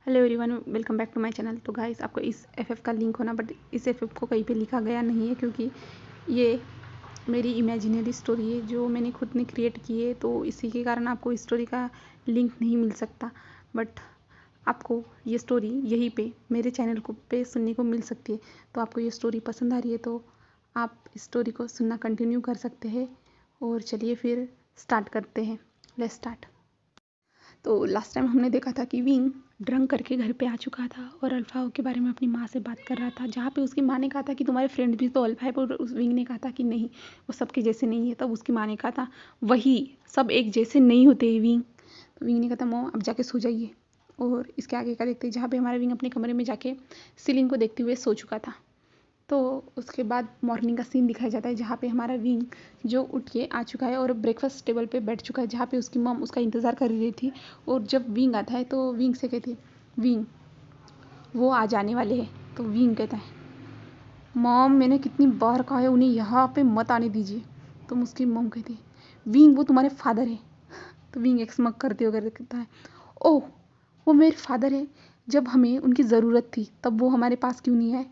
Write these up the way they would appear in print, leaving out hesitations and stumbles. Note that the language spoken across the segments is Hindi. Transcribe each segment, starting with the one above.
Hello everyone, welcome back to my channel. तो गाइस, आपको इस एफएफ का लिंक होना, बट इस एफएफ को कहीं पे लिखा गया नहीं है क्योंकि ये मेरी इमेजिनरी स्टोरी है जो मैंने खुद ने क्रिएट की है। तो इसी के कारण आपको इस स्टोरी का लिंक नहीं मिल सकता, बट आपको ये स्टोरी यहीं पे मेरे चैनल को पे सुनने को मिल सकती है। तो आपको ये स्टोरी पसंद आ रही है तो आप इस स्टोरी को सुनना कंटिन्यू कर सकते हैं। और चलिए फिर स्टार्ट करते हैं। Let's start. तो लास्ट टाइम हमने देखा था कि विंग ड्रंक करके घर पे आ चुका था और अल्फा के बारे में अपनी माँ से बात कर रहा था, जहाँ पे उसकी माँ ने कहा था कि तुम्हारे फ्रेंड भी तो अल्फा है, पर उस विंग ने कहा था कि नहीं, वो सबके जैसे नहीं है। तब उसकी माँ ने कहा था वही सब एक जैसे नहीं होते विंग। तो विंग ने कहा था मॉम अब जाके सो जाइए। और इसके आगे का देखते जहाँ पे हमारा विंग अपने कमरे में जाके सीलिंग को देखते हुए सो चुका था। तो उसके बाद मॉर्निंग का सीन दिखाया जाता है जहाँ पे हमारा विंग जो उठ के आ चुका है और ब्रेकफास्ट टेबल पे बैठ चुका है, जहाँ पे उसकी मम उसका इंतज़ार कर रही थी। और जब विंग आता है तो विंग से कहती है विंग वो आ जाने वाले हैं। तो विंग कहता है मॉम मैंने कितनी बार कहा है उन्हें यहाँ पे मत आने दीजिए। तो उसकी मम कहती है विंग वो तुम्हारे फादर है। तो विंग एक्समक करते हुए कहता है ओह वो मेरे फादर है, जब हमें उनकी ज़रूरत थी तब वो हमारे पास क्यों नहीं आए।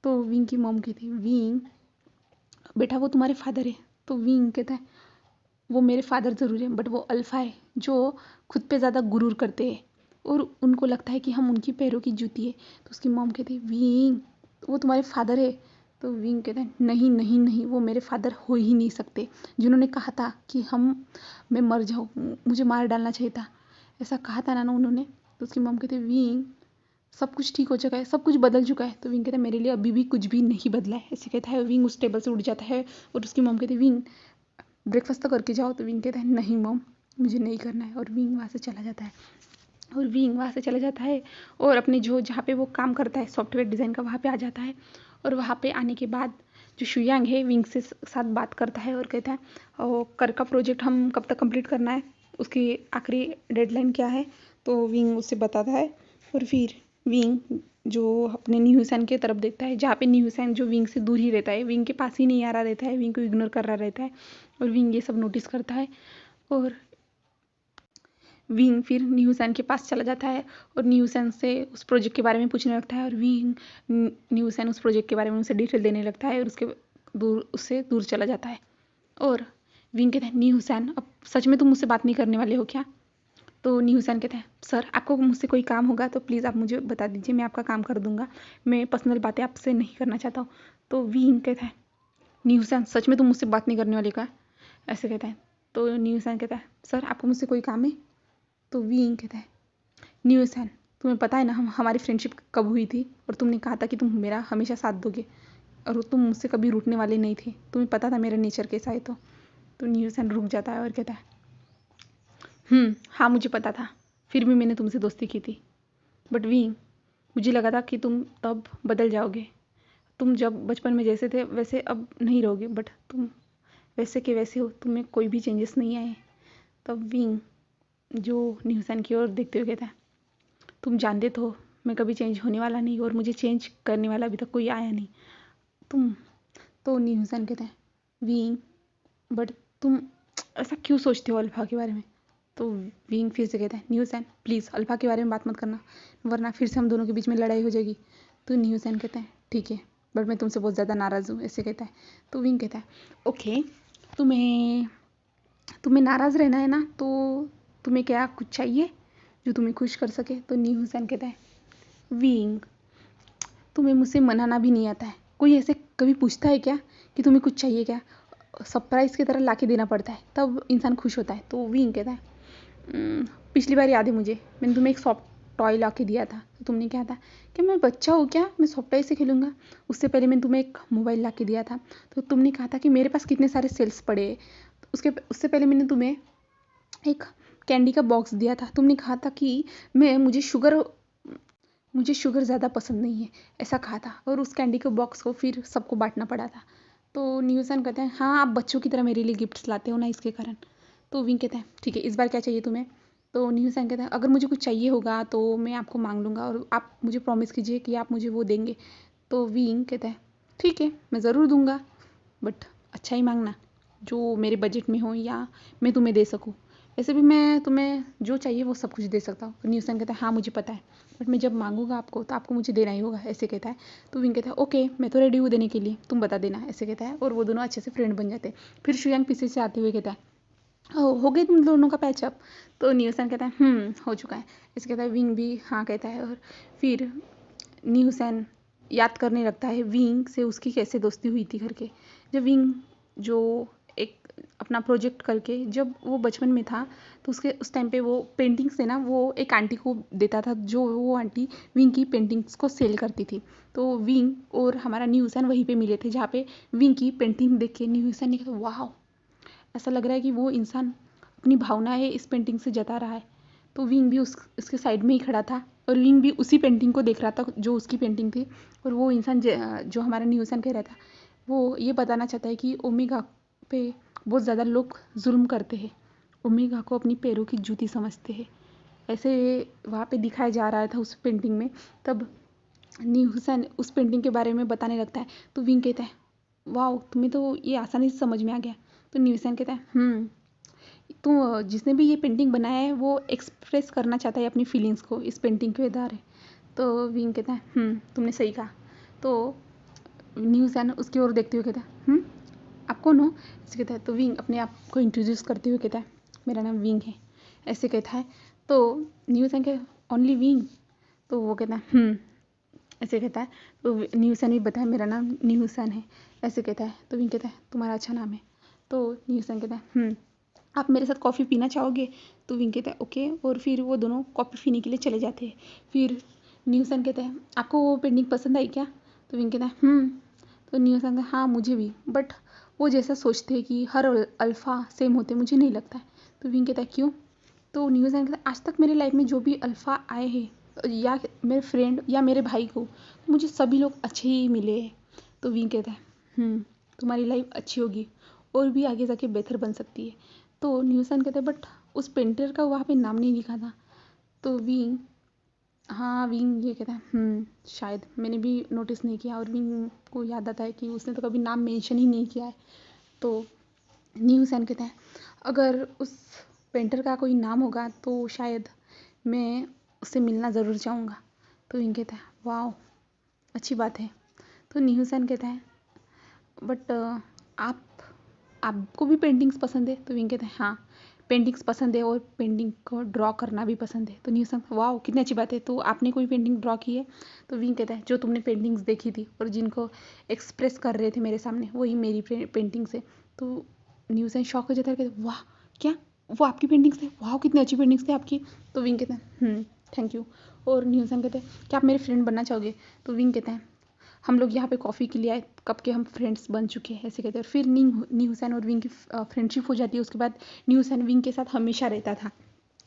तो विंग की मॉम कहती है विंग बेटा वो तुम्हारे फादर है। तो विंग कहता है वो मेरे फादर ज़रूर है, बट वो अल्फ़ा है जो खुद पे ज़्यादा गुरूर करते हैं और उनको लगता है कि हम उनकी पैरों की जूती है। तो उसकी मॉम कहती है विंग वो तुम्हारे फादर है। तो विंग कहता है नहीं नहीं नहीं, वो मेरे फादर हो ही नहीं सकते, जिन्होंने कहा था कि मैं मर जाऊँ, मुझे मार डालना चाहिए था, ऐसा कहा था ना उन्होंने। तो उसकी मॉम कहती है विंग सब कुछ ठीक हो चुका है, सब कुछ बदल चुका है। तो विंग कहता है मेरे लिए अभी भी कुछ भी नहीं बदला है, ऐसे कहता है। विंग उस टेबल से उठ जाता है और उसकी मॉम कहती है विंग ब्रेकफास्ट तो करके जाओ। तो विंग कहता है नहीं मॉम मुझे नहीं करना है, और विंग वहाँ से चला जाता है। और अपने जो जहाँ पे वो काम करता है सॉफ्टवेयर डिज़ाइन का, वहाँ पे आ जाता है। और वहाँ पे आने के बाद जो शुयांग है विंग से साथ बात करता है और कहता है कर का प्रोजेक्ट हम कब तक कंप्लीट करना है, उसकी आखिरी डेडलाइन क्या है। तो विंग उससे बताता है और फिर विंग जो अपने न्यूसन के तरफ देखता है, जहाँ पे न्यूसन जो विंग से दूर ही रहता है, विंग के पास ही नहीं आ रहा रहता है, विंग को इग्नोर कर रहा रहता है। और विंग ये सब नोटिस करता है और विंग फिर न्यूसन के पास चला जाता है और न्यूसन से उस प्रोजेक्ट के बारे में पूछने लगता है। और विंग न्यूसन उस प्रोजेक्ट के बारे में उसे डिटेल देने लगता है और उससे दूर चला जाता है। और विंग कहता है न्यूसन अब सच में तुम मुझसे बात नहीं करने वाले हो क्या। तो न्यूसन कहते हैं सर आपको मुझसे कोई काम होगा तो प्लीज़ आप मुझे बता दीजिए, मैं आपका काम कर दूंगा, मैं पर्सनल बातें आपसे नहीं करना चाहता हूँ। तो विंग कहता है न्यूसन सच में तुम मुझसे बात नहीं करने वाले का, ऐसे कहता है। तो न्यूसन कहता है सर आपको मुझसे कोई काम है। तो विंग कहता है न्यूसन तुम्हें पता है ना हमारी फ्रेंडशिप कब हुई थी, और तुमने कहा था कि तुम मेरा हमेशा साथ दोगे और तुम मुझसे कभी रूठने वाले नहीं थे, तुम्हें पता था मेरा नेचर कैसा है। तो न्यूसन रुक जाता है और कहता है हाँ मुझे पता था, फिर भी मैंने तुमसे दोस्ती की थी, बट विंग मुझे लगा था कि तुम तब बदल जाओगे, तुम जब बचपन में जैसे थे वैसे अब नहीं रहोगे, बट तुम वैसे के वैसे हो, तुम में कोई भी चेंजेस नहीं आए। तब विंग जो न्यूसन की ओर देखते हुए कहता है तुम जानते तो मैं कभी चेंज होने वाला नहीं और मुझे चेंज करने वाला अभी तक कोई आया नहीं। तुम तो न्यूसन कहता है विंग बट तुम ऐसा क्यों सोचते हो अल्फा के बारे में। तो विंग फिर से कहता है न्यूसन प्लीज़ अल्फा के बारे में बात मत करना, वरना फिर से हम दोनों के बीच में लड़ाई हो जाएगी। तो न्यूसन कहता है ठीक है, बट मैं तुमसे बहुत ज़्यादा नाराज़ हूँ, ऐसे कहता है। तो विंग कहता है ओके तुम्हें तुम्हें नाराज़ रहना है ना, तो तुम्हें क्या कुछ चाहिए जो तुम्हें खुश कर सके। तो न्यूसन कहता है विंग तुम्हें मुझसे मनाना भी नहीं आता है, कोई ऐसे कभी पूछता है क्या कि तुम्हें कुछ चाहिए क्या, सरप्राइज़ की तरह ला के देना पड़ता है तब इंसान खुश होता है। तो विंग कहता है पिछली बार याद है मुझे, मैंने तुम्हें एक सॉफ्ट टॉय ला के दिया था, तो तुमने क्या था कि मैं बच्चा हूँ क्या, मैं सॉफ्ट टॉय से खेलूँगा। उससे पहले मैंने तुम्हें एक मोबाइल ला के दिया था, तो तुमने कहा था कि मेरे पास कितने सारे सेल्स पड़े। तो उससे पहले मैंने तुम्हें एक कैंडी का बॉक्स दिया था, तुमने कहा था कि मुझे शुगर ज़्यादा पसंद नहीं है, ऐसा कहा था, और उस कैंडी के बॉक्स को फिर सबको बांटना पड़ा था। तो न्यूसन कहते हैं हाँ आप बच्चों की तरह मेरे लिए गिफ्ट्स लाते हो ना इसके कारण। तो विंग कहते हैं ठीक है इस बार क्या चाहिए तुम्हें। तो न्यूसन कहते हैं अगर मुझे कुछ चाहिए होगा तो मैं आपको मांग लूँगा और आप मुझे प्रॉमिस कीजिए कि आप मुझे वो देंगे। तो विंग कहता है ठीक है मैं ज़रूर दूंगा, बट अच्छा ही मांगना जो मेरे बजट में हो या मैं तुम्हें दे सकूँ। ऐसे भी मैं तुम्हें जो चाहिए वो सब कुछ दे सकता हूँ। न्यूसन कहता है हाँ मुझे पता है, बट मैं जब मांगूंगा आपको तो आपको मुझे देना ही होगा, ऐसे कहता है। तो विंग कहता है ओके मैं तो रेडी हूँ देने के लिए, तुम बता देना, ऐसे कहता है। और वो दोनों अच्छे से फ्रेंड बन जाते हैं। फिर शुयांग पीछे से आते हुए कहता है हो गई तुम दोनों का पैचअप? तो न्यूसन कहता है हो चुका है, ऐसे कहता है। विंग भी हाँ कहता है। और फिर न्यूसन याद करने लगता है विंग से उसकी कैसे दोस्ती हुई थी करके। जब विंग जो एक अपना प्रोजेक्ट करके जब वो बचपन में था, तो उसके उस टाइम पे वो पेंटिंग से ना वो एक आंटी को देता था, जो वो आंटी विंग की पेंटिंग्स को सेल करती थी। तो विंग और हमारा न्यूसन वहीं पे मिले थे, जहाँ पे विंग की पेंटिंग देख के न्यूसन ने कहा वाह, ऐसा लग रहा है कि वो इंसान अपनी भावनाएं इस पेंटिंग से जता रहा है। तो विंग भी उसके साइड में ही खड़ा था, और विंग भी उसी पेंटिंग को देख रहा था जो उसकी पेंटिंग थी। और वो इंसान जो हमारा न्यूसन कह रहा था, वो ये बताना चाहता है कि ओमेगा पे बहुत ज़्यादा लोग जुल्म करते हैं, ओमेगा को अपनी पैरों की जूती समझते हैं, ऐसे वहाँ पे दिखाया जा रहा था उस पेंटिंग में। तब न्यूसन उस पेंटिंग के बारे में बताने लगता है। तो विंग कहता है वाह तुम्हें तो ये आसानी से समझ में आ गया। तो न्यूसन कहता है तो जिसने भी ये पेंटिंग बनाया है वो एक्सप्रेस करना चाहता है अपनी फीलिंग्स को इस पेंटिंग के द्वारा। तो विंग कहता है तुमने सही कहा। तो न्यूसन उसकी ओर देखते हुए कहता है आप कौन हो, ऐसे कहता है। तो विंग अपने आप को इंट्रोड्यूस करते हुए कहता है मेरा नाम विंग है, ऐसे कहता है। तो न्यूसन कहता ओनली विंग? तो वो कहता है ऐसे कहता है। तो न्यूसन भी बताया मेरा नाम न्यूसन है, ऐसे कहता है। तो विंग कहता है तुम्हारा अच्छा नाम है। तो न्यूसन कहता है आप मेरे साथ कॉफ़ी पीना चाहोगे? तो विंग कहता है ओके। और फिर वो दोनों कॉफ़ी पीने के लिए चले जाते हैं। फिर न्यूसन कहता है आपको वो पेंटिंग पसंद आई क्या? तो विंग कहता है तो न्यूसन कहता है हाँ मुझे भी, बट वो जैसा सोचते हैं कि हर अल्फ़ा सेम होते मुझे नहीं लगता है। तो विंग कहता है क्यों? तो न्यूसन कहता है आज तक मेरे लाइफ में जो भी अल्फ़ा आए हैं या मेरे फ्रेंड या मेरे भाई को, मुझे सभी लोग अच्छे ही मिले हैं। तो विंग कहता है तुम्हारी लाइफ अच्छी होगी और भी आगे जाके बेहतर बन सकती है। तो न्यूसन कहते हैं बट उस पेंटर का वहाँ पे नाम नहीं लिखा था। तो विंग विंग ये कहता है शायद मैंने भी नोटिस नहीं किया। और विंग को याद आता है कि उसने तो कभी नाम मेंशन ही नहीं किया है। तो न्यूसन कहता है अगर उस पेंटर का कोई नाम होगा तो शायद मैं उससे मिलना ज़रूर चाहूँगा। तो विंग कहता है वाह अच्छी बात है। तो न्यूसन कहता है बट आप आपको भी पेंटिंग्स पसंद है? तो विंग कहते हैं हाँ पेंटिंग्स पसंद है और पेंटिंग को ड्रॉ करना भी पसंद है। तो न्यूसन वाह कितनी अच्छी बात है, तो आपने कोई पेंटिंग ड्रॉ की है? तो विंग कहता है जो तुमने पेंटिंग्स देखी थी और जिनको एक्सप्रेस कर रहे थे मेरे सामने वही मेरी पेंटिंग्स है। तो न्यूसन शॉक हो जाता है, कहते वाह क्या वो आपकी पेंटिंग्स थे, वाह कितनी अच्छी पेंटिंग्स थी आपकी। तो विंग कहते हैं थैंक यू। और न्यूसन कहते हैं क्या आप मेरे फ्रेंड बनना चाहोगे? तो विंग कहते हैं हम लोग यहाँ पे कॉफ़ी के लिए आए, कब के हम फ्रेंड्स बन चुके हैं, ऐसे कहते हैं। और फिर न्यूसन और विंग की फ्रेंडशिप हो जाती है। उसके बाद न्यूसन विंग के साथ हमेशा रहता था।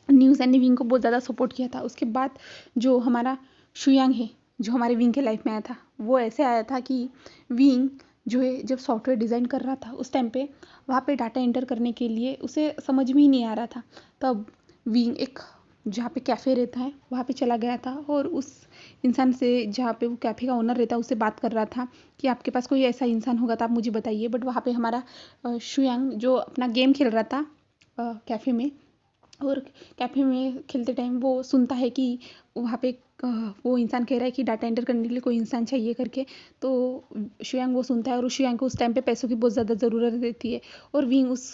न्यूसन ने विंग को बहुत ज़्यादा सपोर्ट किया था। उसके बाद जो हमारा शुयांग है जो हमारे विंग के लाइफ में आया था, वो ऐसे आया था कि विंग जो है जब सॉफ्टवेयर डिज़ाइन कर रहा था उस टाइम पे वहाँ पे डाटा एंटर करने के लिए उसे समझ में ही नहीं आ रहा था। तब विंग एक जहाँ पे कैफ़े रहता है वहाँ पे चला गया था और उस इंसान से जहाँ पे वो कैफ़े का ओनर रहता है उससे बात कर रहा था कि आपके पास कोई ऐसा इंसान होगा तो आप मुझे बताइए। बट वहाँ पे हमारा शुयांग जो अपना गेम खेल रहा था कैफ़े में, और कैफ़े में खेलते टाइम वो सुनता है कि वहाँ पे वो इंसान कह रहा है कि डाटा एंटर करने के लिए कोई इंसान चाहिए करके। तो शुयांग वो सुनता है और शुयांग को उस टाइम पे पैसों की बहुत ज़्यादा ज़रूरत रहती है और विंग उस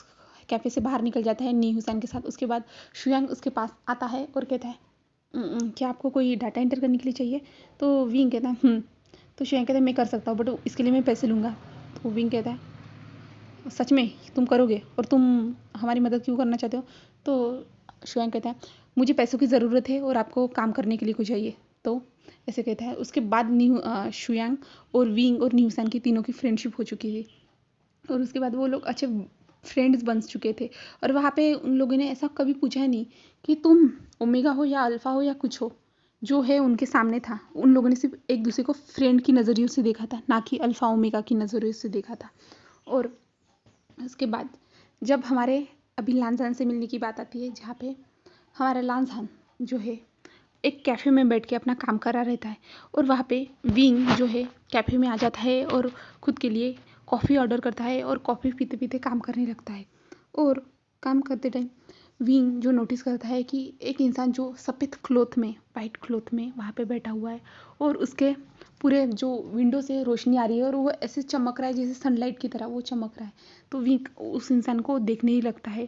कैफ़े से बाहर निकल जाता है न्यूसन के साथ। उसके बाद शुयांग उसके पास आता है और कहता है क्या आपको कोई डाटा एंटर करने के लिए चाहिए? तो विंग कहता है तो शुयांग कहता है मैं कर सकता हूँ बट इसके लिए मैं पैसे लूँगा। तो विंग कहता है सच में तुम करोगे और तुम हमारी मदद क्यों करना चाहते हो? तो शुयांग कहता है मुझे पैसों की ज़रूरत है और आपको काम करने के लिए कुछ चाहिए। तो ऐसे कहता है। उसके बाद शुयांग और विंग और न्यूसन की तीनों की फ्रेंडशिप हो चुकी थी और उसके बाद वो लोग अच्छे फ्रेंड्स बन चुके थे। और वहाँ पे उन लोगों ने ऐसा कभी पूछा नहीं कि तुम ओमेगा हो या अल्फ़ा हो या कुछ हो, जो है उनके सामने था। उन लोगों ने सिर्फ एक दूसरे को फ्रेंड की नज़रियों से देखा था, ना कि अल्फ़ा ओमेगा की नज़रियों से देखा था। और उसके बाद जब हमारे अभी लांजान से मिलने की बात आती है, जहाँ पे हमारा लांजान जो है एक कैफ़े में बैठ के अपना काम करा रहता है और वहाँ पे विंग जो है कैफ़े में आ जाता है और खुद के लिए कॉफ़ी ऑर्डर करता है और कॉफ़ी पीते पीते काम करने लगता है। और काम करते टाइम विंग जो नोटिस करता है कि एक इंसान जो सफ़ेद क्लॉथ में, वाइट क्लॉथ में वहाँ पे बैठा हुआ है और उसके पूरे जो विंडो से रोशनी आ रही है और वो ऐसे चमक रहा है जैसे सनलाइट की तरह वो चमक रहा है। तो विंग उस इंसान को देखने ही लगता है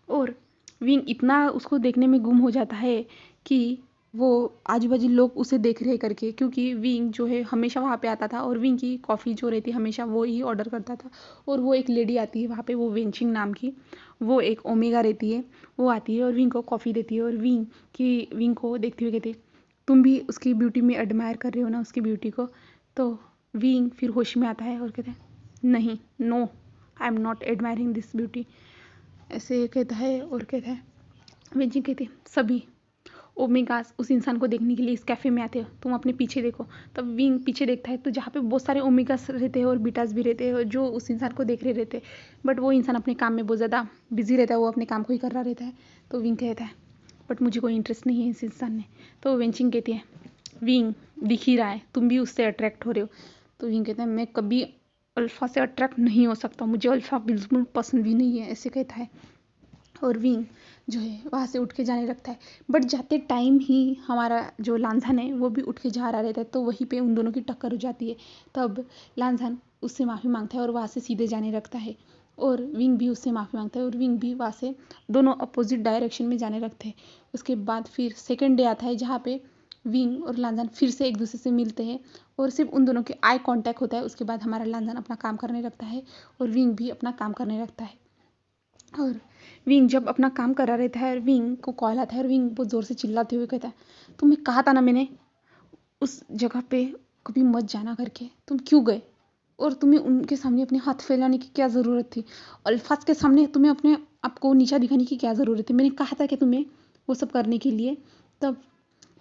और विंग इतना उसको देखने में गुम हो जाता है कि वो आजू बाजू लोग उसे देख रहे करके, क्योंकि विंग जो है हमेशा वहाँ पे आता था और विंग की कॉफ़ी जो रहती है हमेशा वो ही ऑर्डर करता था। और वो एक लेडी आती है वहाँ पे, वो वेंचिंग नाम की, वो एक ओमेगा रहती है, वो आती है और विंग को कॉफ़ी देती है और विंग को देखते हुए कहती है तुम भी उसकी ब्यूटी में एडमायर कर रहे हो ना उसकी ब्यूटी को। तो विंग फिर होश में आता है और कहता है नहीं, no, I am not admiring this beauty, ऐसे कहता है। और कहता है वेंचिंग कहती है सभी ओमेगास उस इंसान को देखने के लिए इस कैफ़े में आते हो, तुम अपने पीछे देखो। तब विंग पीछे देखता है तो जहाँ पे बहुत सारे ओमेगास रहते हैं और बीटास भी रहते हैं जो उस इंसान को देख रहे रहते हैं, बट वो इंसान अपने काम में बहुत ज़्यादा बिजी रहता है, वो अपने काम को ही कर रहा रहता है। तो विंग कहता है बट मुझे कोई इंटरेस्ट नहीं है इस इंसान में। तो वेंचिंग कहती है विंग दिख ही रहा है तुम भी उससे अट्रैक्ट हो रहे हो। तो विंग कहता है मैं कभी अल्फ़ा से अट्रैक्ट नहीं हो सकता, मुझे अल्फ़ा बिल्कुल पसंद भी नहीं है, ऐसे कहता है। और विंग जो है वहाँ से उठ के जाने लगता है, बट जाते टाइम ही हमारा जो लांझन है वो भी उठ के जा रहा रहता है, तो वहीं पे उन दोनों की टक्कर हो जाती है। तब लांझन उससे माफ़ी मांगता है और वहाँ से सीधे जाने लगता है और विंग भी उससे माफ़ी मांगता है और विंग भी वहाँ से दोनों अपोजिट डायरेक्शन में जाने लगते हैं। उसके बाद फिर सेकेंड डे आता है जहाँ पे विंग और लांझन फिर से एक दूसरे से मिलते हैं और सिर्फ उन दोनों के आई कांटेक्ट होता है। उसके बाद हमारा लांझन अपना काम करने लगता है और विंग भी अपना काम करने लगता है। और विंग जब अपना काम करा रहता है और विंग को कॉल आता है और विंग बहुत ज़ोर से चिल्लाते हुए कहता है तुम्हें कहा था ना मैंने उस जगह पे कभी मत जाना करके, तुम क्यों गए? और तुम्हें उनके सामने अपने हाथ फैलाने की क्या ज़रूरत थी? अल्फाज के सामने तुम्हें अपने आपको नीचा दिखाने की क्या ज़रूरत थी? मैंने कहा था कि तुम्हें वो सब करने के लिए। तब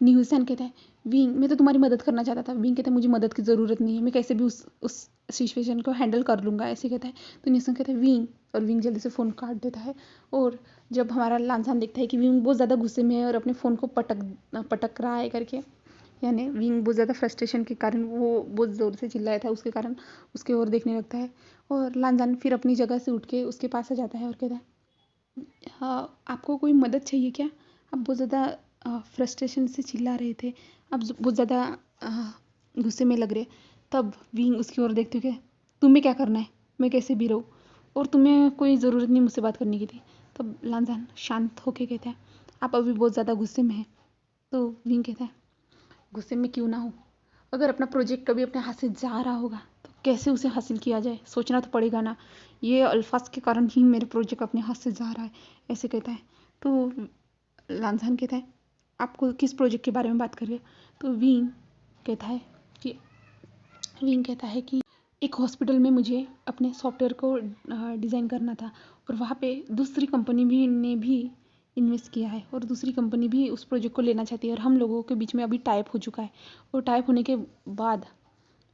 न्यूसन कहता है विंग मैं तो तुम्हारी मदद करना चाहता था। विंग कहता है मुझे मदद की ज़रूरत नहीं है, मैं कैसे भी उस सिचुएशन को हैंडल कर लूँगा, ऐसे कहता है। तो न्यूसन कहता है विंग, और विंग जल्दी से फ़ोन काट देता है। और जब हमारा लांसान देखता है कि विंग बहुत ज़्यादा गुस्से में है और अपने फ़ोन को पटक रहा है करके, यानी विंग बहुत ज़्यादा फ्रस्ट्रेशन के कारण वो बहुत ज़ोर से चिल्लाया था उसके कारण उसके ओर देखने लगता है। और लांसान फिर अपनी जगह से उठ के उसके पास आ जाता है और कहता है हाँ आपको कोई मदद चाहिए क्या? आप बहुत ज़्यादा फ्रस्ट्रेशन से चिल्ला रहे थे, आप बहुत ज़्यादा गुस्से में लग रहे। तब विंग उसकी ओर देखते हुए तुम्हें क्या करना है, मैं कैसे भी रहूँ, और तुम्हें कोई ज़रूरत नहीं मुझसे बात करने की थी। तब लांसान शांत होके कहता है आप अभी बहुत ज़्यादा गुस्से में हैं। तो विंग कहता है गुस्से में क्यों ना हो, अगर अपना प्रोजेक्ट कभी अपने हाथ से जा रहा होगा तो कैसे उसे हासिल किया जाए, सोचना तो पड़ेगा ना। ये अल्फाज के कारण ही मेरे प्रोजेक्ट अपने हाथ से जा रहा है, ऐसे कहता है। तो लांसान कहता है आपको किस प्रोजेक्ट के बारे में बात कर रहे हो? तो कहता है कि विंग कहता है कि एक हॉस्पिटल में मुझे अपने सॉफ्टवेयर को डिज़ाइन करना था और वहाँ पे दूसरी कंपनी भी ने भी इन्वेस्ट किया है और दूसरी कंपनी भी उस प्रोजेक्ट को लेना चाहती है और हम लोगों के बीच में अभी टाइप हो चुका है। और टाइप होने के बाद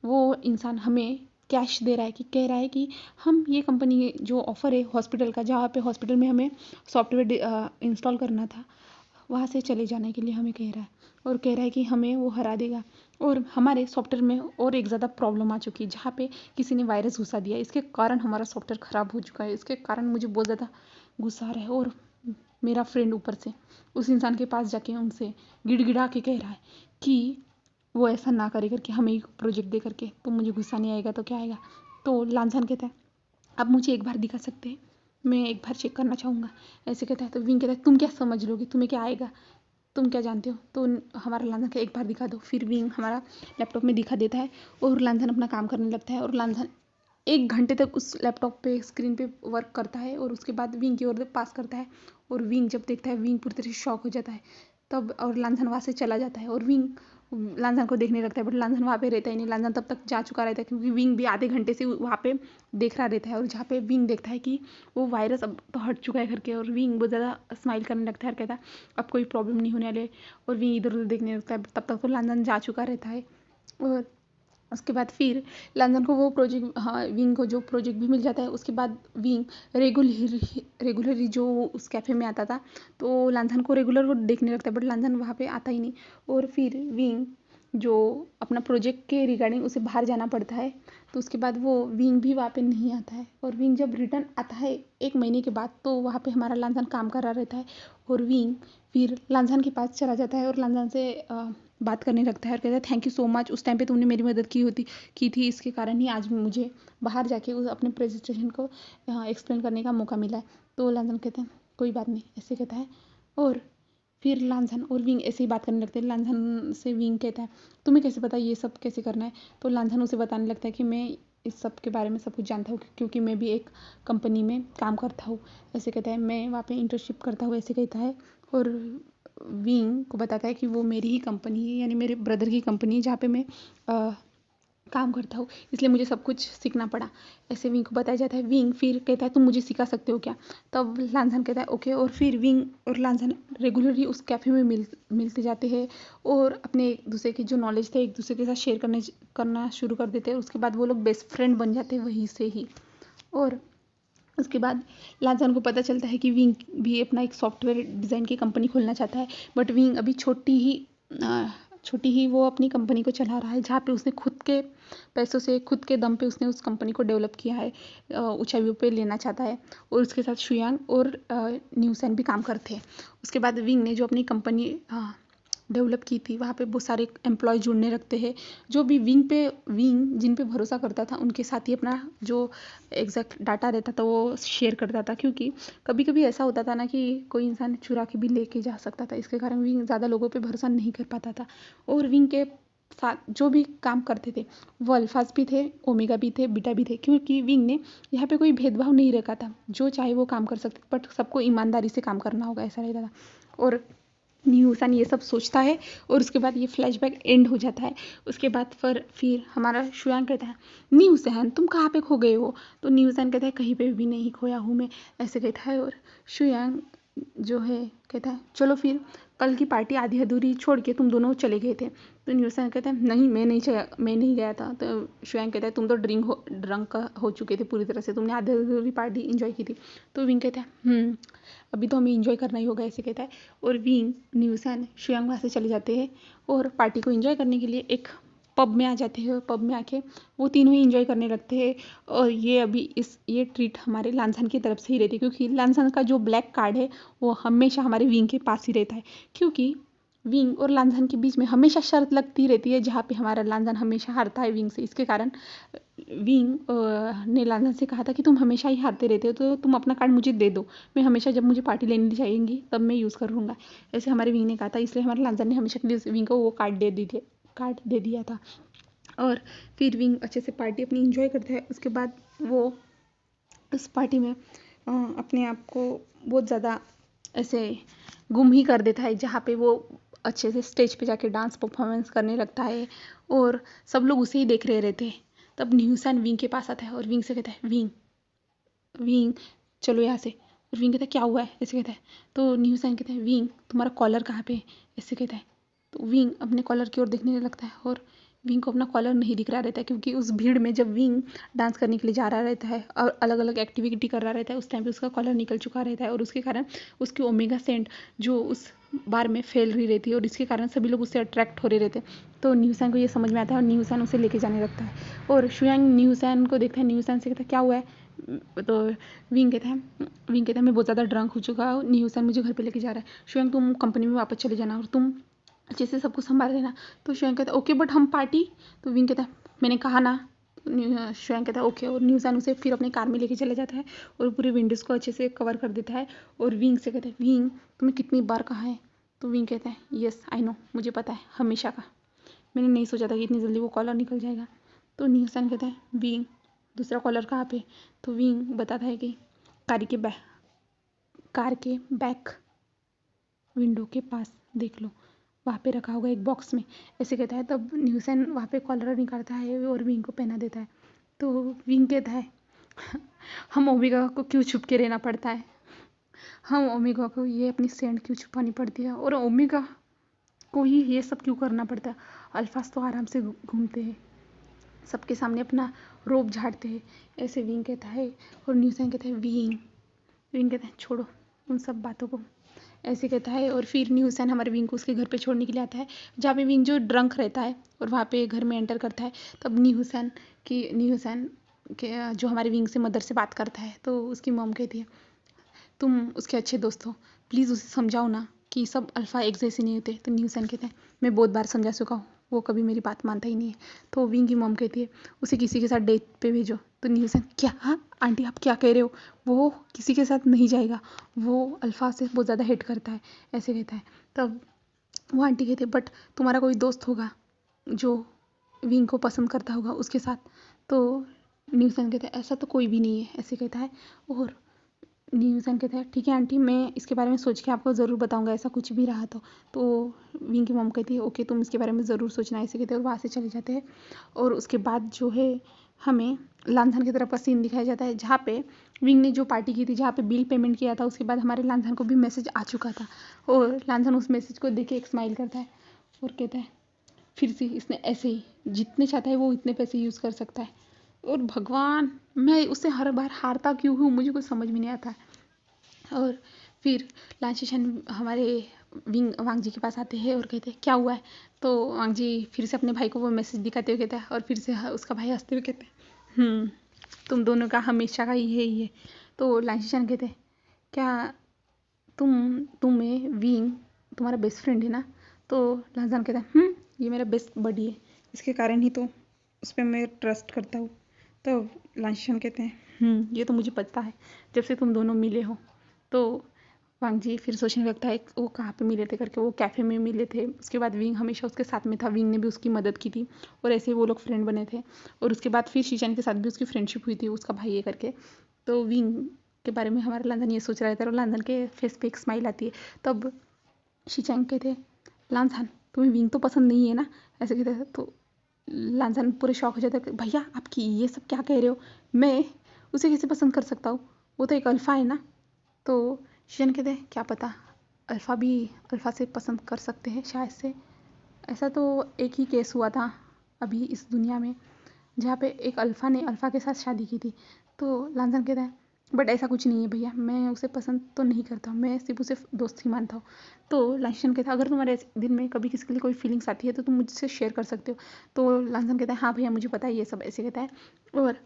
वो इंसान हमें कैश दे रहा है, कि कह रहा है कि हम ये कंपनी जो ऑफ़र है हॉस्पिटल का, जहाँ पे हॉस्पिटल में हमें सॉफ्टवेयर इंस्टॉल करना था, वहाँ से चले जाने के लिए हमें कह रहा है और कह रहा है कि हमें वो हरा देगा। और हमारे सॉफ्टवेयर में और एक ज़्यादा प्रॉब्लम आ चुकी है जहाँ पे किसी ने वायरस घुसा दिया, इसके कारण हमारा सॉफ्टवेयर ख़राब हो चुका है। इसके कारण मुझे बहुत ज़्यादा गुस्सा आ रहा है। और मेरा फ्रेंड ऊपर से उस इंसान के पास जाके उनसे गिड़गिड़ा के कह रहा है कि वो ऐसा ना करे करके, हमें ही प्रोजेक्ट दे करके, तो मुझे गुस्सा नहीं आएगा तो क्या आएगा। तो लांसान कहता है आप मुझे एक बार दिखा सकते हैं, मैं एक बार चेक करना चाहूँगा, ऐसे कहता है। तो विंग कहता है तुम क्या समझ लोगे, तुम्हें क्या आएगा, तुम क्या जानते हो। तो हमारा लांसान का एक बार दिखा दो। फिर विंग हमारा लैपटॉप में दिखा देता है और लांसान अपना काम करने लगता है और लांसान 1 घंटे तक उस लैपटॉप पे स्क्रीन पे वर्क करता है और उसके बाद विंग की ओर पास करता है। और विंग जब देखता है विंग पूरी तरह से शॉक हो जाता है। तब और लांसान वहाँ से चला जाता है और विंग लांसान को देखने लगता है, बट लांसान वहाँ पे रहता ही नहीं। लांसान तब तक जा चुका रहता है क्योंकि विंग भी आधे घंटे से वहाँ पे देख रहा रहता है। और जहाँ पे विंग देखता है कि वो वायरस अब तो हट चुका है करके, और विंग बहुत ज़्यादा स्माइल करने लगता है और कहता है अब कोई प्रॉब्लम नहीं होने वाली है। और विंग इधर उधर देखने लगता है, तब तक तो लांसान जा चुका रहता है। और उसके बाद फिर लांसान को वो प्रोजेक्ट, हाँ विंग को जो प्रोजेक्ट भी मिल जाता है। उसके बाद विंग रेगुलरली जो उस कैफ़े में आता था, तो लांसान को रेगुलर वो देखने लगता है, बट लांसान वहाँ पे आता ही नहीं। और फिर विंग जो अपना प्रोजेक्ट के रिगार्डिंग उसे बाहर जाना पड़ता है, तो उसके बाद वो विंग भी वहाँ पे नहीं आता है। और विंग जब रिटर्न आता है 1 महीने के बाद, तो वहाँ पे हमारा लांझन काम कर रहा रहता है और विंग फिर लांझन के पास चला जाता है और लांझन से बात करने लगता है और कहता है थैंक यू सो मच, उस टाइम पे तुमने मेरी मदद की थी, इसके कारण ही आज मुझे बाहर जाके उस अपने प्रेजेंटेशन को एक्सप्लेन करने का मौका मिला है। तो लांझन कहते हैं कोई बात नहीं, ऐसे कहता है। और फिर लांझन और विंग ऐसे ही बात करने लगते हैं। लांझन से विंग कहता है तुम्हें कैसे पता ये सब कैसे करना है? तो लांझन उसे बताने लगता है कि मैं इस सब के बारे में सब कुछ जानता हूँ, क्योंकि मैं भी एक कंपनी में काम करता हूँ। ऐसे कहता है मैं वहाँ पे इंटर्नशिप करता हूँ, ऐसे कहता है। और विंग को बताता है कि वो मेरी ही कंपनी है, यानी मेरे ब्रदर की कंपनी है, जहाँ पे मैं काम करता हूँ, इसलिए मुझे सब कुछ सीखना पड़ा, ऐसे विंग को बताया जाता है। विंग फिर कहता है तुम मुझे सिखा सकते हो क्या? तब लांझन कहता है ओके। और फिर विंग और लांझन रेगुलरली उस कैफ़े में मिलते जाते हैं और अपने एक दूसरे की जो नॉलेज थे एक दूसरे के साथ शेयर करना शुरू कर देते हैं। उसके बाद वो लोग बेस्ट फ्रेंड बन जाते हैं वहीं से ही। और उसके बाद लांझन को पता चलता है कि विंग भी अपना एक सॉफ्टवेयर डिज़ाइन की कंपनी खोलना चाहता है, बट विंग अभी छोटी ही वो अपनी कंपनी को चला रहा है, जहाँ पे उसने खुद के पैसों से खुद के दम पे उसने उस कंपनी को डेवलप किया है, ऊंचाइयों पे लेना चाहता है। और उसके साथ शुयांग और न्यूसेन भी काम करते हैं। उसके बाद विंग ने जो अपनी कंपनी डेवलप की थी, वहाँ पे बहुत सारे एम्प्लॉय जुड़ने लगते हैं, जो भी विंग जिन पे भरोसा करता था उनके साथ ही अपना जो एग्जैक्ट डाटा रहता था वो शेयर करता था, क्योंकि कभी कभी ऐसा होता था ना कि कोई इंसान चुरा के भी लेके जा सकता था। इसके कारण विंग ज़्यादा लोगों पे भरोसा नहीं कर पाता था। और विंग के साथ जो भी काम करते थे वो अल्फाज भी थे, ओमेगा भी थे, बीटा भी थे, क्योंकि विंग ने यहाँ पे कोई भेदभाव नहीं रखा था, जो चाहे वो काम कर सकते, बट सबको ईमानदारी से काम करना होगा, ऐसा रहता था। और न्यूसन ये सब सोचता है और उसके बाद ये फ्लैशबैक एंड हो जाता है। उसके बाद फिर हमारा शुयांग कहता है न्यूसन तुम कहाँ पे खो गए हो? तो न्यूसन कहता है कहीं पे भी नहीं खोया हूँ मैं, ऐसे कहता है। और शुयांग जो है कहता है चलो फिर कल की पार्टी आधी अधूरी छोड़ के तुम दोनों चले गए थे। तो न्यूसन कहता है नहीं मैं नहीं गया था। तो शुयांग कहता है तुम तो ड्रंक हो चुके थे पूरी तरह से, तुमने आधी अधूरी पार्टी इंजॉय की थी। तो विंग कहता है अभी तो हमें इंजॉय करना ही होगा, ऐसे कहता है। और विंग न्यूसन शुयांग वहाँ से चले जाते हैं और पार्टी को इंजॉय करने के लिए एक पब में आ जाते हैं। पब में आके वो तीनों ही इंजॉय करने लगते हैं। और ये ट्रीट हमारे लांझन की तरफ से ही रहती है, क्योंकि लांझन का जो ब्लैक कार्ड है वो हमेशा हमारे विंग के पास ही रहता है, क्योंकि विंग और लांझन के बीच में हमेशा शर्त लगती रहती है, जहाँ पे हमारा लांझन हमेशा हारता है विंग से। इसके कारण विंग ने लांझन से कहा था कि तुम हमेशा ही हारते रहते हो, तो तुम अपना कार्ड मुझे दे दो, मैं हमेशा जब मुझे पार्टी लेनी जाएंगी तब मैं यूज़ करूँगा, ऐसे हमारे विंग ने कहा था। इसलिए हमारे लांझन ने हमेशा के लिए विंग को वो कार्ड दे दिया था। और फिर विंग अच्छे से पार्टी अपनी इंजॉय करता है। उसके बाद वो उस पार्टी में अपने आप को बहुत ज़्यादा ऐसे गुम ही कर देता है, जहाँ पे वो अच्छे से स्टेज पे जाके डांस परफॉर्मेंस करने लगता है और सब लोग उसे ही देख रहे रहते हैं। तब न्यूसन विंग के पास आता है और विंग से कहता है विंग चलो यहाँ से। और विंग कहता है क्या हुआ है, ऐसे कहता है। तो न्यूसन कहता है विंग तुम्हारा कॉलर कहाँ पे है, ऐसे कहता है। तो विंग अपने कॉलर की ओर देखने लगता है और विंग को अपना कॉलर नहीं दिख रहा रहता है, क्योंकि उस भीड़ में जब विंग डांस करने के लिए जा रहा रहता है और अलग अलग एक्टिविटी कर रहा रहता है, उस टाइम पे उसका कॉलर निकल चुका रहता है और उसके कारण उसकी ओमेगा सेंट जो उस बार में फैल रही रहती है और इसके कारण सभी लोग उससे अट्रैक्ट हो रहे रहते हैं। तो न्यूसन को ये समझ में आता है और न्यूसन उसे लेके जाने लगता है। और शुयांग न्यूसन को देखता है, न्यूसन से कहता है क्या हुआ है? तो विंग कहता है मैं बहुत ज़्यादा ड्रंक हो चुका हूँ, न्यूसन मुझे घर पे लेके जा रहा है। शुयांग तुम कंपनी में वापस चले जाना और तुम अच्छे से सब कुछ संभाल लेना। तो शुयांग कहता है ओके बट हम पार्टी? तो विंग कहता है मैंने कहा ना। शुयांग कहता है ओके। और न्यूसन उसे फिर अपने कार में लेके चला जाता है और पूरे विंडोज़ को अच्छे से कवर कर देता है। और विंग से कहता है विंग तुम्हें कितनी बार कहा है? तो विंग कहता है यस आई नो, मुझे पता है, हमेशा का। मैंने नहीं सोचा था कि इतनी जल्दी वो कॉलर निकल जाएगा। तो न्यूसन कहता है विंग दूसरा कॉलर कहाँ पे? तो विंग बताता है कि कार के बैक विंडो के पास देख लो, वहाँ पे रखा होगा एक बॉक्स में, ऐसे कहता है। तब न्यूसन वहाँ पे कॉलर निकालता है और विंग को पहना देता है। तो विंग कहता है हम ओमेगा को क्यों छुप के रहना पड़ता है, हम ओमेगा को ये अपनी सेंट क्यों छुपानी पड़ती है और ओमेगा को ही ये सब क्यों करना पड़ता है? अल्फाज तो आराम से घूमते हैं, सबके सामने अपना रोब झाड़ते हैं, ऐसे विंग कहता है। और न्यूसन कहता है विंग कहता है छोड़ो उन सब बातों को, ऐसे कहता है। और फिर न्यूसन हमारे विंग को उसके घर पे छोड़ने के लिए आता है, जहाँ पे विंग जो ड्रंक रहता है और वहाँ पे घर में एंटर करता है। तब न्यूसन के जो हमारे विंग से मदर से बात करता है, तो उसकी मॉम कहती है तुम उसके अच्छे दोस्त हो, प्लीज़ उसे समझाओ ना कि सब अल्फ़ा एक जैसे नहीं होते। तो न्यूसन कहते हैं मैं बहुत बार समझा चुका हूँ, वो कभी मेरी बात मानता ही नहीं है। तो विंग की मॉम कहती है उसे किसी के साथ डेट पे भेजो। तो न्यूसन क्या, हाँ आंटी आप क्या कह रहे हो, वो किसी के साथ नहीं जाएगा, वो अल्फ़ा से बहुत ज़्यादा हेट करता है, ऐसे कहता है। तब वो आंटी कहती है बट तुम्हारा कोई दोस्त होगा जो विंग को पसंद करता होगा उसके साथ। तो न्यूसन कहता है ऐसा तो कोई भी नहीं है, ऐसे कहता है। और न्यूसन कहता है ठीक है आंटी, मैं इसके बारे में सोच के आपको ज़रूर बताऊंगा, ऐसा कुछ भी रहा तो विंग की मॉम कहती है ओके तुम इसके बारे में ज़रूर सोचना, ऐसे कहते हैं। और वहाँ से चले जाते हैं। और उसके बाद जो है हमें लांथन की तरफ का सीन दिखाया जाता है, जहाँ पे विंग ने जो पार्टी की थी, जहाँ पे बिल पेमेंट किया था, उसके बाद हमारे लांथन को भी मैसेज आ चुका था। और लांथन उस मैसेज को देख के एक स्माइल करता है और कहता है फिर से इसने ऐसे ही जितने चाहता है वो इतने पैसे यूज़ कर सकता है। और भगवान मैं उससे हर बार हारता क्यों हूँ, मुझे कुछ समझ में नहीं आता। और फिर लांचेशन हमारे वांग जी के पास आते हैं और कहते हैं क्या हुआ है। तो वांग जी फिर से अपने भाई को वो मैसेज दिखाते हुए कहता है, और फिर से उसका भाई हंसते हुए कहते हैं तुम दोनों का हमेशा का ही है। तो लांचेशन कहते हैं क्या तुम्हें विंग तुम्हारा बेस्ट फ्रेंड है ना। तो लांचन कहता है ये मेरा बेस्ट बडी है, इसके कारण ही तो उस पर मैं ट्रस्ट करता हूँ। तो लांचन कहते हैं ये तो मुझे पता है, जब से तुम दोनों मिले हो। तो वांग जी फिर सोचने लगता है वो कहाँ पे मिले थे करके, वो कैफ़े में मिले थे। उसके बाद विंग हमेशा उसके साथ में था, विंग ने भी उसकी मदद की थी और ऐसे वो लोग फ्रेंड बने थे। और उसके बाद फिर शीचैन के साथ भी उसकी फ्रेंडशिप हुई थी, उसका भाई है करके। तो विंग के बारे में हमारा लांथन ये सोच रहा था और लांथन के फेस पे एक स्माइल आती है। तब शीचैन कहते लांथन तुम्हें विंग तो पसंद नहीं है ना, ऐसे कहते हैं। तो लांथन पूरे शौक हो जाता है भैया आप ये सब क्या कह रहे हो, मैं उसे कैसे पसंद कर सकता हूँ, वो तो एक अल्फ़ा है ना। तो शीचैन कहते हैं क्या पता अल्फ़ा भी अल्फ़ा से पसंद कर सकते हैं शायद से। ऐसा तो एक ही केस हुआ था अभी इस दुनिया में, जहाँ पे एक अल्फ़ा ने अल्फ़ा के साथ शादी की थी। तो लांथन कहता है बट ऐसा कुछ नहीं है भैया, मैं उसे पसंद तो नहीं करता, मैं सिर्फ उसे दोस्त ही मानता हूँ। तो लांछन कहता है अगर तुम्हारे दिन में कभी किसी के लिए कोई फीलिंग्स आती है तो तुम मुझसे शेयर कर सकते हो। तो लांछन कहता है हाँ भैया मुझे पता है ये सब, ऐसे कहता है। और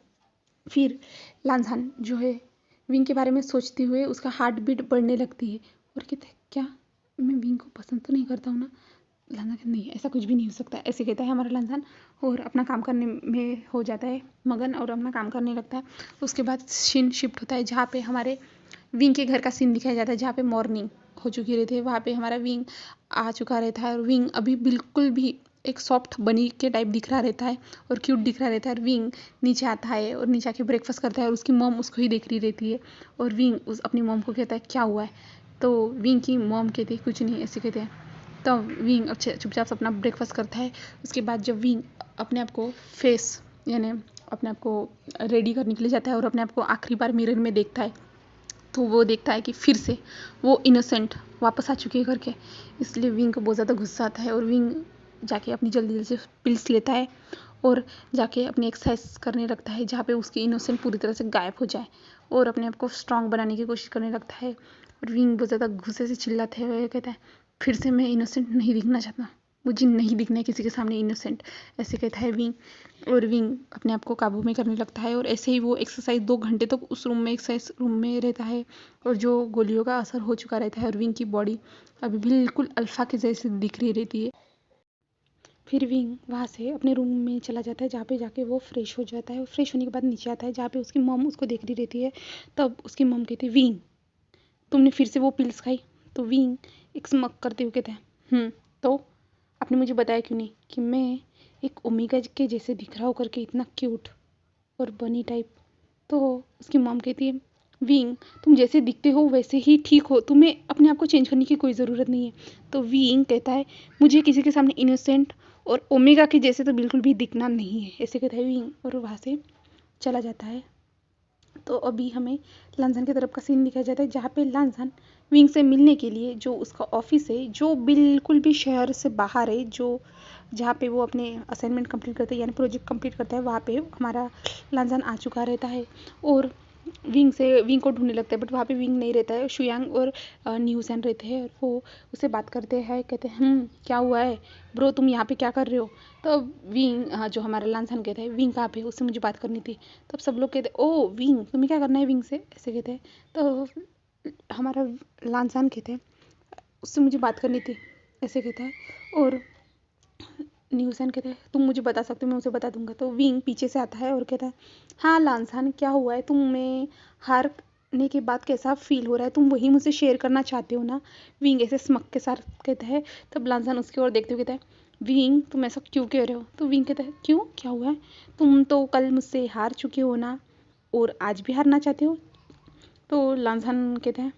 फिर लांछन जो है विंग के बारे में सोचते हुए उसका हार्ट बीट बढ़ने लगती है और कहता है क्या मैं विंग को पसंद तो नहीं करता हूँ ना। लांछन कहता नहीं ऐसा कुछ भी नहीं हो सकता, ऐसे कहता है हमारा लांछन। और अपना काम करने में हो जाता है मगन और अपना काम करने लगता है। उसके बाद सीन शिफ्ट होता है जहाँ पे हमारे विंग के घर का सीन दिखाया जाता है, जहाँ पे मॉर्निंग हो चुकी रहती है। वहाँ पे हमारा विंग आ चुका रहता है और विंग अभी बिल्कुल भी एक सॉफ्ट बनी के टाइप दिख रहा रहता है और क्यूट दिख रहा रहता है। और विंग नीचे आता है और नीचे आके ब्रेकफास्ट करता है और उसकी मॉम उसको ही देख रही रहती है। और विंग अपनी मॉम को कहता है क्या हुआ है। तो विंग की मॉम कहती है कुछ नहीं, ऐसे कहते हैं। तो विंग अब चुपचाप से अपना ब्रेकफास्ट करता है। उसके बाद जब विंग अपने आप को फेस यानी अपने आप को रेडी करने के लिए जाता है और अपने आप को आखिरी बार मिरर में देखता है, तो वो देखता है कि फिर से वो इनोसेंट वापस आ चुकी है करके। इसलिए विंग को बहुत ज़्यादा गुस्सा आता है और विंग जाके अपनी जल्दी से पिल्स लेता है और जाके अपनी एक्सरसाइज करने लगता है, जहाँ पे उसकी इनोसेंट पूरी तरह से गायब हो जाए और अपने आप को स्ट्रांग बनाने की कोशिश करने लगता है। और विंग बहुत ज़्यादा गुस्से से चिल्लाते हुए कहता है फिर से मैं इनोसेंट नहीं दिखना चाहता, मुझे नहीं दिखना है किसी के सामने इनोसेंट, ऐसे कहता है विंग। और विंग अपने आप को काबू में करने लगता है और ऐसे ही वो एक्सरसाइज 2 घंटे तक उस रूम में एक्सरसाइज रूम में रहता है और जो गोलियों का असर हो चुका रहता है और विंग की बॉडी अभी बिल्कुल अल्फा के जैसे दिख रही रहती है। फिर विंग वहाँ से अपने रूम में चला जाता है, जहाँ पे जाके वो फ्रेश हो जाता है और फ्रेश होने के बाद नीचे आता है जहाँ पे उसकी मॉम उसको देख रही रहती है। तब उसकी मॉम कहती है विंग तुमने फिर से वो पिल्स खाई। तो विंग एक स्मक करते हुए कहता है तो आपने मुझे बताया क्यों नहीं कि मैं एक ओमेगा के जैसे दिख रहा हो करके, इतना क्यूट और बनी टाइप। तो उसकी मॉम कहती है विंग तुम जैसे दिखते हो वैसे ही ठीक हो, तुम्हें अपने आप को चेंज करने की कोई ज़रूरत नहीं है। तो विंग कहता है मुझे किसी के सामने इनोसेंट और ओमेगा के जैसे तो बिल्कुल भी दिखना नहीं है, ऐसे कहता है विंग और वहाँ से चला जाता है। तो अभी हमें लांछन की तरफ का सीन दिखाया जाता है, जहाँ पे लांछन विंग से मिलने के लिए जो उसका ऑफिस है जो बिल्कुल भी शहर से बाहर है, जो जहाँ पे वो अपने असाइनमेंट कंप्लीट करता है यानी प्रोजेक्ट कंप्लीट करता है, वहाँ पे हमारा लांछन आ चुका रहता है। और विंग को ढूंढने लगता है, बट वहाँ पे विंग नहीं रहता है। शुयांग और न्यूसन रहते हैं और वो उससे बात करते हैं, कहते हैं क्या हुआ है ब्रो, तुम यहाँ पे क्या कर रहे हो? तो विंग, जो हमारा लांसान कहते हैं विंग कहाँ पे, उससे मुझे बात करनी थी। तब सब लोग कहते हैं ओ विंग, तुम्हें क्या करना है विंग से, ऐसे कहते हैं। तो हमारा लांसान कहते हैं उससे मुझे बात करनी थी, ऐसे कहता है। और न्यूसन कहते हैं तुम मुझे बता सकते हो, मैं उसे बता दूंगा। तो विंग पीछे से आता है और कहता है हाँ लांसान, क्या हुआ है, तुम्हें हारने के बाद कैसा फील हो रहा है, तुम वही मुझसे शेयर करना चाहते हो ना? विंग ऐसे स्मक के साथ कहता है। तब लांसान उसकी ओर देखते हुए कहता है विंग तुम ऐसा क्यों कह रहे हो? तो विंग कहता है क्यों, क्या हुआ है? तुम तो कल मुझसे हार चुके हो ना, और आज भी हारना चाहते हो? तो लांसान कहता है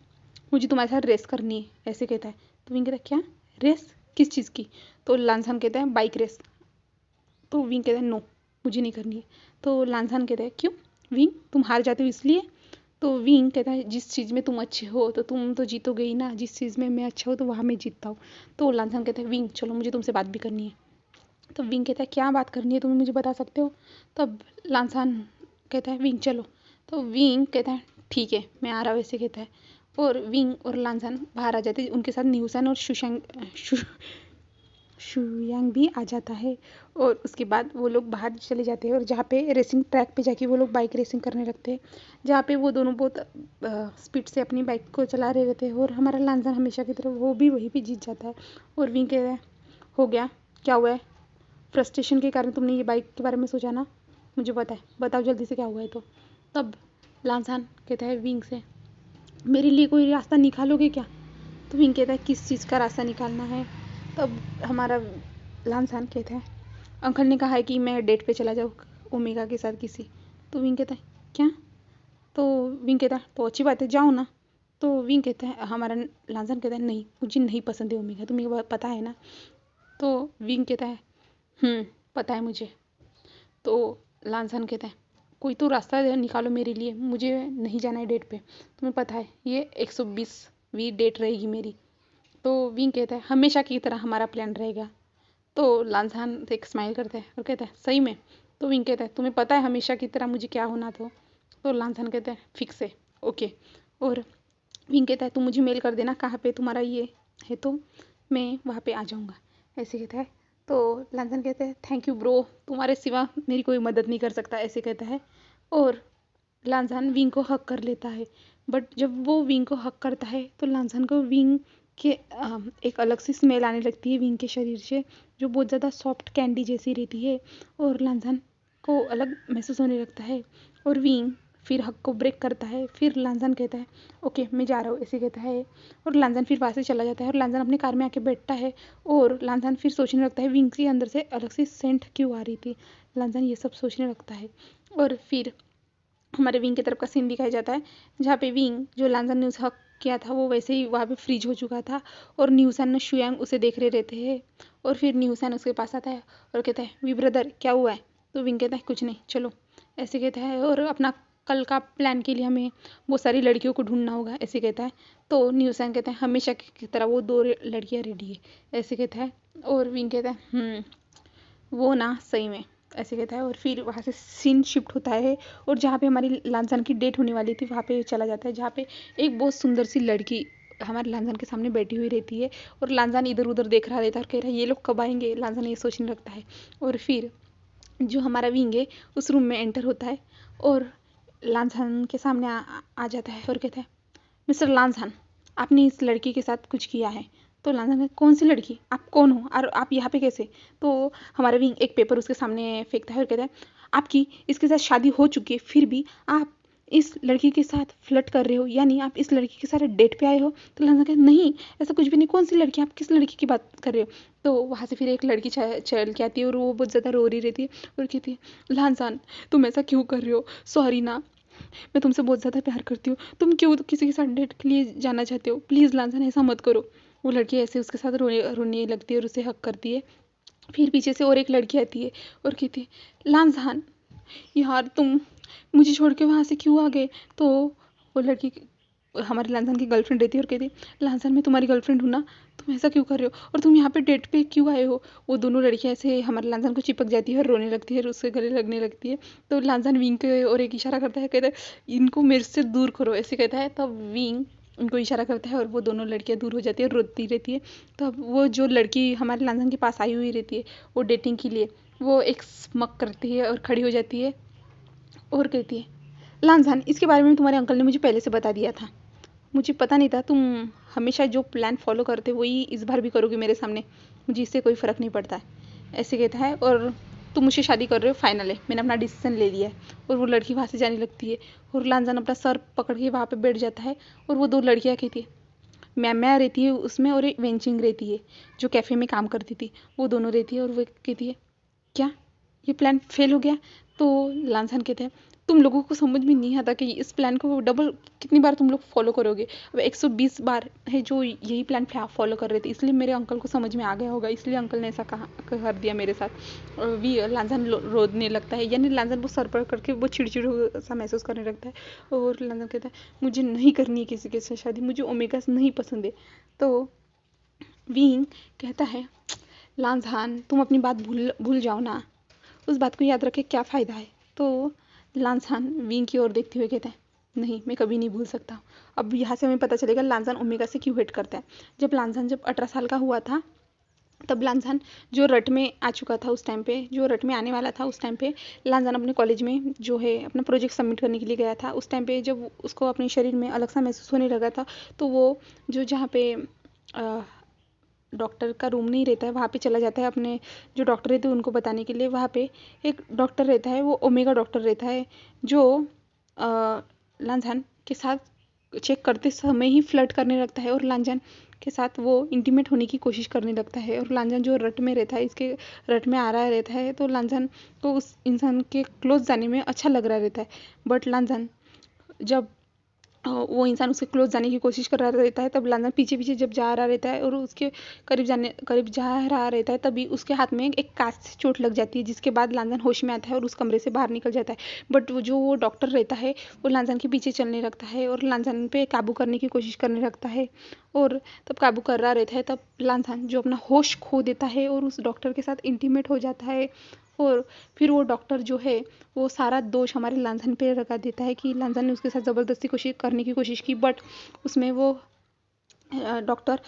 मुझे तुम्हारे साथ रेस करनी है, ऐसे कहता है। तो विंग कहता है क्या रेस, किस चीज़ की? तो लांसान कहता है बाइक रेस। तो विंग कहता है नो, मुझे नहीं करनी है। तो लांसान कहता है क्यों विंग, तुम हार जाते हो इसलिए? तो विंग कहता है जिस चीज़ में तुम अच्छे हो तो तुम तो जीतोगे ही ना, जिस चीज़ में मैं अच्छा हूँ तो वहाँ मैं जीतता हूँ। तो लांसान कहता है विंग चलो मुझे तुमसे बात भी करनी है। तो विंग कहता है क्या बात करनी है, तुम्हें मुझे बता सकते हो? तब लांसान कहता है विंग चलो। तो विंग कहता है ठीक है मैं आ रहा हूँ, ऐसे कहता है। और विंग और लांसान बाहर आ जाते हैं, उनके साथ न्यूसन और शुयांग भी आ जाता है। और उसके बाद वो लोग बाहर चले जाते हैं और जहाँ पे रेसिंग ट्रैक पे जाके वो लोग बाइक रेसिंग करने लगते हैं, जहाँ पे वो दोनों बहुत स्पीड से अपनी बाइक को चला रहे रहते हैं। और हमारा लांसान हमेशा की तरह वो भी वहीं पे जीत जाता है। और विंग कह रहा है हो गया, क्या हुआ है, फ्रस्ट्रेशन के कारण तुमने ये बाइक के बारे में सोचा ना, मुझे पता है, बताओ जल्दी से क्या हुआ है। तो तब लांसान कहता है विंग से मेरे लिए कोई रास्ता निकालोगे क्या? तो विंग कहता है किस चीज़ का रास्ता निकालना है? तब हमारा लांसान कहता है अंकल ने कहा है कि मैं डेट पे चला जाऊँ ओमेगा के साथ किसी। तो विंग कहता है क्या? तो विंग कहता है तो अच्छी बात है जाओ ना। तो विंग कहता है हमारा लांसान कहता है नहीं मुझे नहीं पसंद है ओमेगा, तुम्हें पता है ना? तो विंग कहता है पता है मुझे। तो लांसान कहता है कोई तो रास्ता निकालो मेरे लिए, मुझे नहीं जाना है डेट पे, तुम्हें पता है ये 120वीं डेट रहेगी मेरी। तो विंग कहता है हमेशा की तरह हमारा प्लान रहेगा। तो लांसान एक स्माइल करता है और कहता है सही में? तो विंग कहता है तुम्हें पता है हमेशा की तरह मुझे क्या होना था? तो लांसान कहता है फिक्स है, ओके। और विंग कहता है तुम मुझे मेल कर देना कहाँ पे तुम्हारा ये है, तो मैं वहाँ पे आ जाऊँगा, ऐसे कहता है। तो लांसान कहते हैं थैंक यू ब्रो, तुम्हारे सिवा मेरी कोई मदद नहीं कर सकता, ऐसे कहता है। और लांसान विंग को हक कर लेता है। बट जब वो विंग को हक करता है तो लांसान को विंग के एक अलग सी स्मेल आने लगती है विंग के शरीर से, जो बहुत ज़्यादा सॉफ्ट कैंडी जैसी रहती है। और लांसान को अलग महसूस होने लगता है। और विंग फिर हक को ब्रेक करता है। फिर लांसान कहता है ओके मैं जा रहा हूँ, ऐसे कहता है। और लांसान फिर वहाँ से चला जाता है और लांसान अपनी कार में आके बैठता है। और लांसान फिर सोचने लगता है विंग के अंदर से अलग सी सेंट क्यों आ रही थी, लांसान ये सब सोचने लगता है। और फिर हमारे विंग की तरफ का सीन दिखाया जाता है, जहाँ पे विंग जो लांसान ने उसे हक किया था वो वैसे ही वहाँ पे फ्रीज हो चुका था। और न्यूसन ने शुयांग उसे देख रहे रहते हैं। और फिर न्यूसन उसके पास आता है और कहता है वी ब्रदर क्या हुआ है? तो विंग कहता है कुछ नहीं चलो, ऐसे कहता है। और अपना कल का प्लान के लिए हमें बहुत सारी लड़कियों को ढूंढना होगा, ऐसे कहता है। तो न्यूसन कहता है हमेशा की तरह वो 2 लड़कियाँ रेडी है, ऐसे कहता है। और विंग कहता है वो ना सही में, ऐसे कहता है। और फिर वहाँ से सीन शिफ्ट होता है और जहाँ पे हमारी लांसान की डेट होने वाली थी वहाँ पे चला जाता है, जहाँ पे एक बहुत सुंदर सी लड़की हमारे लांसान के सामने बैठी हुई रहती है। और लांसान इधर उधर देख रहा रहता है और कह रहा है ये लोग कब आएंगे, लांसान ये सोचने लगता है। और फिर जो हमारा विंग है उस रूम में एंटर होता है और लांसान के सामने आ जाता है और कहता है मिस्टर लांसान आपने इस लड़की के साथ कुछ किया है। तो लांसान कहता है कौन सी लड़की, आप कौन हो और आप यहाँ पे कैसे? तो हमारा विंग एक पेपर उसके सामने फेंकता है और कहता है आपकी इसके साथ शादी हो चुकी है फिर भी आप इस लड़की के साथ फ्लर्ट कर रहे हो, यानी आप इस लड़की के साथ डेट पे आए हो? तो लांसान कहता है नहीं ऐसा कुछ भी नहीं, कौन सी लड़की, आप किस लड़की की बात कर रहे हो? तो वहाँ से फिर एक लड़की चल के आती है और वो बहुत ज़्यादा रो रही रहती है और कहती है लांसान तुम ऐसा क्यों कर रहे हो, सॉरी ना, मैं तुमसे बहुत ज़्यादा प्यार करती हूँ, तुम क्यों किसी के साथ डेट के लिए जाना चाहते हो, प्लीज़ लांसान ऐसा मत करो। वो लड़की ऐसे उसके साथ रोने लगती है और उसे हक करती है। फिर पीछे से और एक लड़की आती है और कहती है लांसान यार तुम मुझे छोड़ के वहाँ से क्यों आ गए? तो वो लड़की हमारे लांसान की गर्लफ्रेंड रहती है और कहती है, लांसान मैं तुम्हारी गर्लफ्रेंड हूँ ना, तुम ऐसा क्यों कर रहे हो और तुम यहाँ पे डेट पे क्यों आए हो। वो दोनों लड़कियाँ ऐसे हमारे लांसान को चिपक जाती है और रोने लगती है और उससे गले लगने लगती है। तो लांसान विंग के और एक इशारा करता है, कहता है इनको मेरे से दूर करो, ऐसे कहता है। तब विंग उनको इशारा करता है और वो दोनों लड़कियाँ दूर हो जाती है और रोती रहती है। तब वो जो लड़की हमारे लांसान के पास आई हुई रहती है वो डेटिंग के लिए, वो एक स्मक करती है और खड़ी हो जाती है और कहती है, लांसान इसके बारे में तुम्हारे अंकल ने मुझे पहले से बता दिया था, मुझे पता नहीं था तुम हमेशा जो प्लान फॉलो करते वही इस बार भी करोगे मेरे सामने, मुझे इससे कोई फ़र्क नहीं पड़ता है, ऐसे कहता है। और तुम मुझसे शादी कर रहे हो, फाइनल है, मैंने अपना डिसीजन ले लिया है। और वो लड़की वहाँ से जाने लगती है और लांसान अपना सर पकड़ के वहाँ पे बैठ जाता है। और वो दो लड़कियाँ कहती है, मैं रहती है उसमें और एक वेंचिंग रहती है जो कैफ़े में काम करती थी, वो दोनों रहती है। और वो कहती है, क्या ये प्लान फेल हो गया। तो लांसान कहते हैं, तुम लोगों को समझ में नहीं आता कि इस प्लान को डबल कितनी बार तुम लोग फॉलो करोगे। अब 120 बार है जो यही प्लान फॉलो कर रहे थे, इसलिए मेरे अंकल को समझ में आ गया होगा, इसलिए अंकल ने ऐसा कहा कर दिया मेरे साथ। और भी लांसान रोने लगता है, यानी लांसान वो सर पर करके वो चिड़चिड़ सा महसूस करने लगता है। और लांसान कहता है, मुझे नहीं करनी है किसी के साथ शादी, मुझे ओमेगा नहीं पसंद है। तो विंग कहता है, लांसान तुम अपनी बात भूल भूल जाओ ना, उस बात को याद रखे क्या फ़ायदा है। तो लांसान विंग की ओर देखते हुए कहता है, नहीं मैं कभी नहीं भूल सकता। अब यहाँ से हमें पता चलेगा लांसान ओमेगा से क्यों हेट करता है। जब 18 साल का हुआ था तब लांसान जो रट में आ चुका था, उस टाइम पे जो रट में आने वाला था, उस टाइम पे लांसान अपने कॉलेज में जो है अपना प्रोजेक्ट सबमिट करने के लिए गया था। उस टाइम पे जब उसको अपने शरीर में अलग सा महसूस होने लगा था, तो वो जो जहाँ पे डॉक्टर का रूम नहीं रहता है वहाँ पे चला जाता है, अपने जो डॉक्टर रहते हैं उनको बताने के लिए। वहाँ पे एक डॉक्टर रहता है, वो ओमेगा डॉक्टर रहता है, जो लांसान के साथ चेक करते समय ही फ्लर्ट करने लगता है और लांसान के साथ वो इंटीमेट होने की कोशिश करने लगता है। और लांसान जो रट में रहता है, इसके रट में आ रहा रहता है, तो लांसान को उस इंसान के क्लोज जाने में अच्छा लग रहा रहता है। बट लांसान जब वो इंसान उसके क्लोज जाने की कोशिश कर रहा रहता है, तब लांसान पीछे पीछे जब जा रहा रहता है और उसके करीब जा रहा रहता है, तभी उसके हाथ में एक कांच से चोट लग जाती है, जिसके बाद लांसान होश में आता है और उस कमरे से बाहर निकल जाता है। बट वो डॉक्टर रहता है, वो लांसान के पीछे चलने लगता है और लांसान पे काबू करने की कोशिश करने लगता है। और तब काबू कर रहा रहता है, तब लांसान जो अपना होश खो देता है और उस डॉक्टर के साथ इंटीमेट हो जाता है। और फिर वो डॉक्टर जो है वो सारा दोष हमारे लांसान पे लगा देता है कि लांसान ने उसके साथ ज़बरदस्ती कोशिश करने की कोशिश की। बट उसमें वो डॉक्टर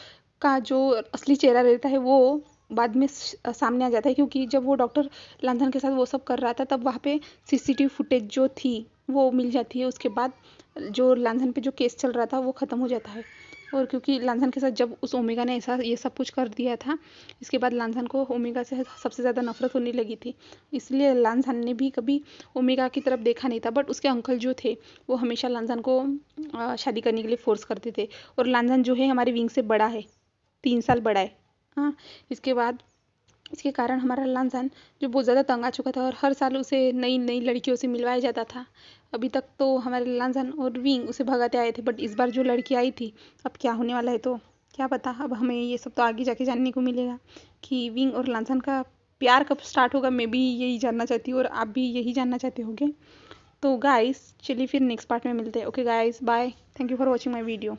का जो असली चेहरा रहता है वो बाद में सामने आ जाता है, क्योंकि जब वो डॉक्टर लांसान के साथ वो सब कर रहा था, तब वहाँ पे सीसीटीवी फुटेज जो थी वो मिल जाती है। उसके बाद जो लांसान पे जो केस चल रहा था वो ख़त्म हो जाता है। और क्योंकि लांसान के साथ जब उस ओमेगा ने ऐसा ये सब कुछ कर दिया था, इसके बाद लांसान को ओमेगा से सबसे ज़्यादा नफरत होने लगी थी, इसलिए लांसान ने भी कभी ओमेगा की तरफ देखा नहीं था। बट उसके अंकल जो थे वो हमेशा लांसान को शादी करने के लिए फोर्स करते थे। और लांसान जो है हमारे विंग से बड़ा है, 3 साल बड़ा है। हाँ, इसके बाद इसके कारण हमारा लांसान जो बहुत ज़्यादा तंग आ चुका था और हर साल उसे नई नई लड़कियों से मिलवाया जाता था। अभी तक तो हमारे लांसान और विंग उसे भगाते आए थे, बट इस बार जो लड़की आई थी, अब क्या होने वाला है तो क्या पता। अब हमें ये सब तो आगे जाके जानने को मिलेगा कि विंग और लांसान का प्यार कब स्टार्ट होगा। मैं भी यही जानना चाहती हूँ और आप भी यही जानना चाहते होगे। तो गाइस चलिए फिर नेक्स्ट पार्ट में मिलते हैं। Okay guys, bye, thank you for watching my video.